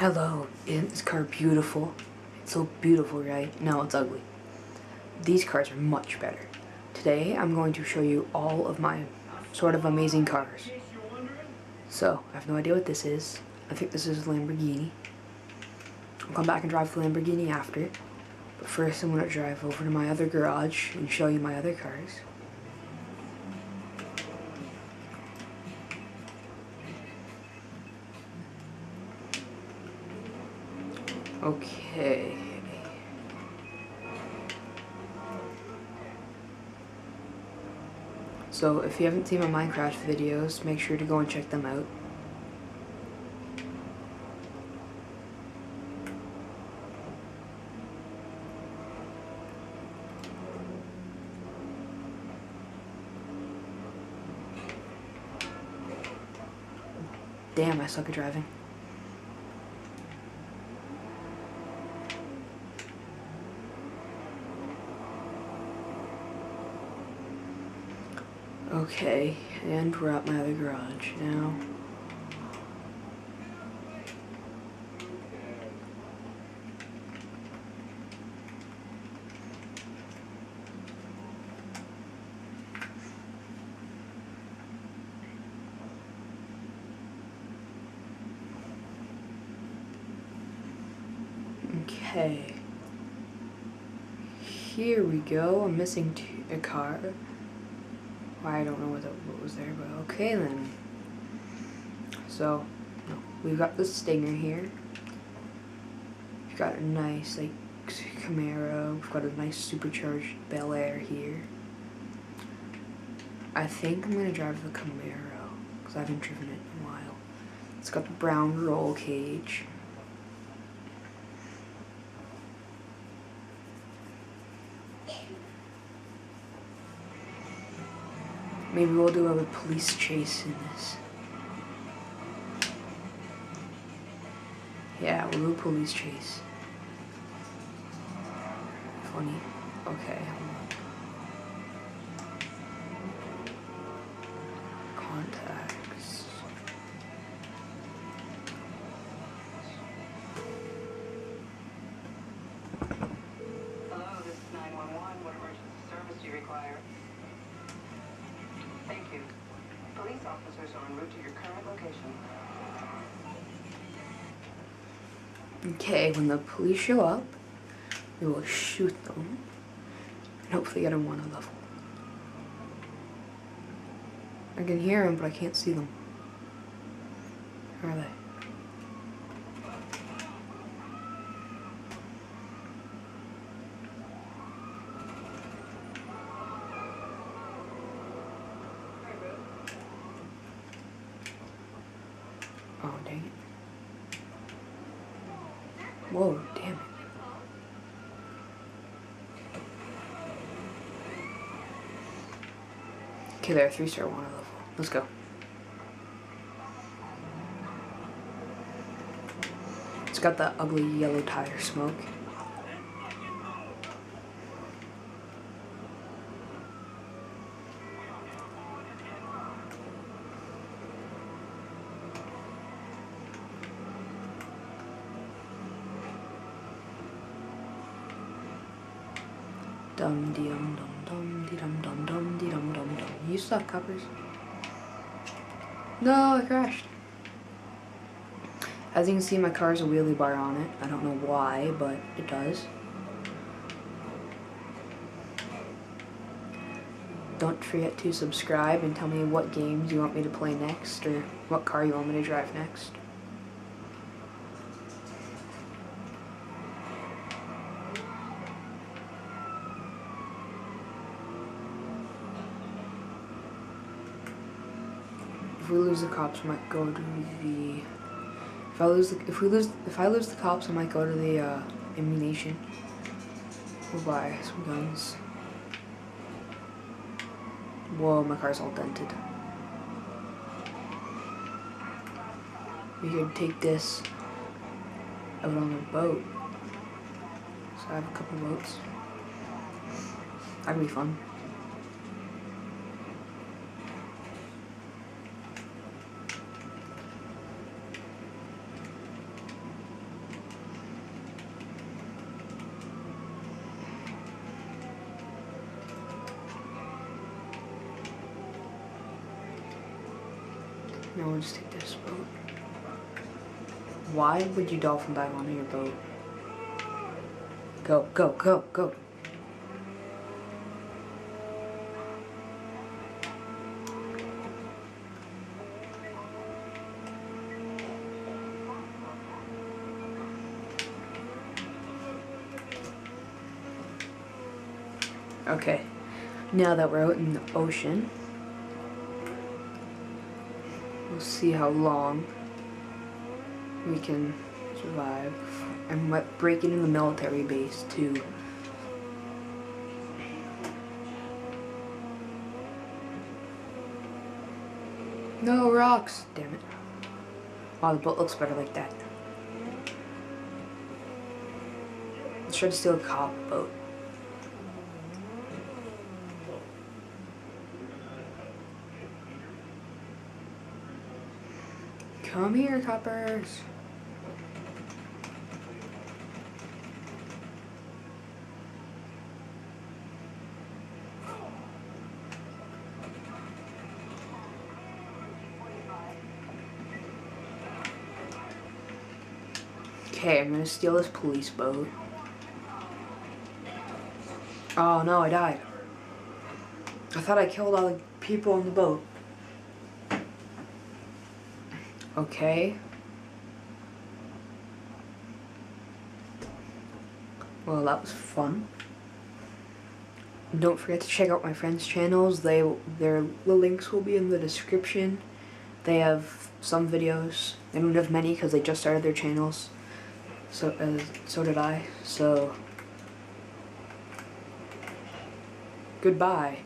Hello, isn't this car beautiful? It's so beautiful, right? No, it's ugly. These cars are much better. Today, I'm going to show you all of my sort of amazing cars. So, I have no idea what this is. I think this is a Lamborghini. I'll come back and drive the Lamborghini after. But first, I'm going to drive over to my other garage and show you my other cars. Okay. So if you haven't seen my Minecraft videos, make sure to go and check them out. Damn, I suck at driving. Okay, and we're at my other garage now. Okay. Here we go. I'm missing a car. I don't know what was there, but okay then. So, we've got the Stinger here. We've got a nice, like, Camaro. We've got a nice supercharged Bel Air here. I think I'm gonna drive the Camaro, because I haven't driven it in a while. It's got the brown roll cage. Maybe we'll do a police chase in this. Yeah, we'll do a police chase. Funny. Okay. Contacts. Hello, this is 911. What emergency service do you require? Thank you. Police officers are en route to your current location. Okay, when the police show up, we will shoot them and hopefully get them on a level. I can hear them, but I can't see them. Where are they? Oh, dang it. Whoa, damn it. Okay, there, 3-star water level. Let's go. It's got that ugly yellow tire smoke. Dum dee dum dum dum dee dum dum dum dee dum dum dum. You suck, coppers. No, I crashed. As you can see, my car has a wheelie bar on it. I don't know why, but it does. Don't forget to subscribe and tell me what games you want me to play next, or what car you want me to drive next. If we lose the cops, we might go to the. If I lose the cops, I might go to the ammunition. We'll buy some guns. Whoa, my car's all dented. We could take this out on a boat. So I have a couple boats. That'd be fun. No, we'll just take this boat. Why would you dolphin dive onto your boat? Go, go, go, go. Okay, now that we're out in the ocean, we'll see how long we can survive. I'm breaking in the military base too. No rocks! Damn it. Wow, the boat looks better like that. Let's try to steal a cop boat. Come here, coppers. Okay, I'm gonna steal this police boat. Oh no, I died. I thought I killed all the people on the boat. Okay. Well, that was fun. Don't forget to check out my friends' channels. The links will be in the description. They have some videos. They don't have many because they just started their channels. So did I. So goodbye.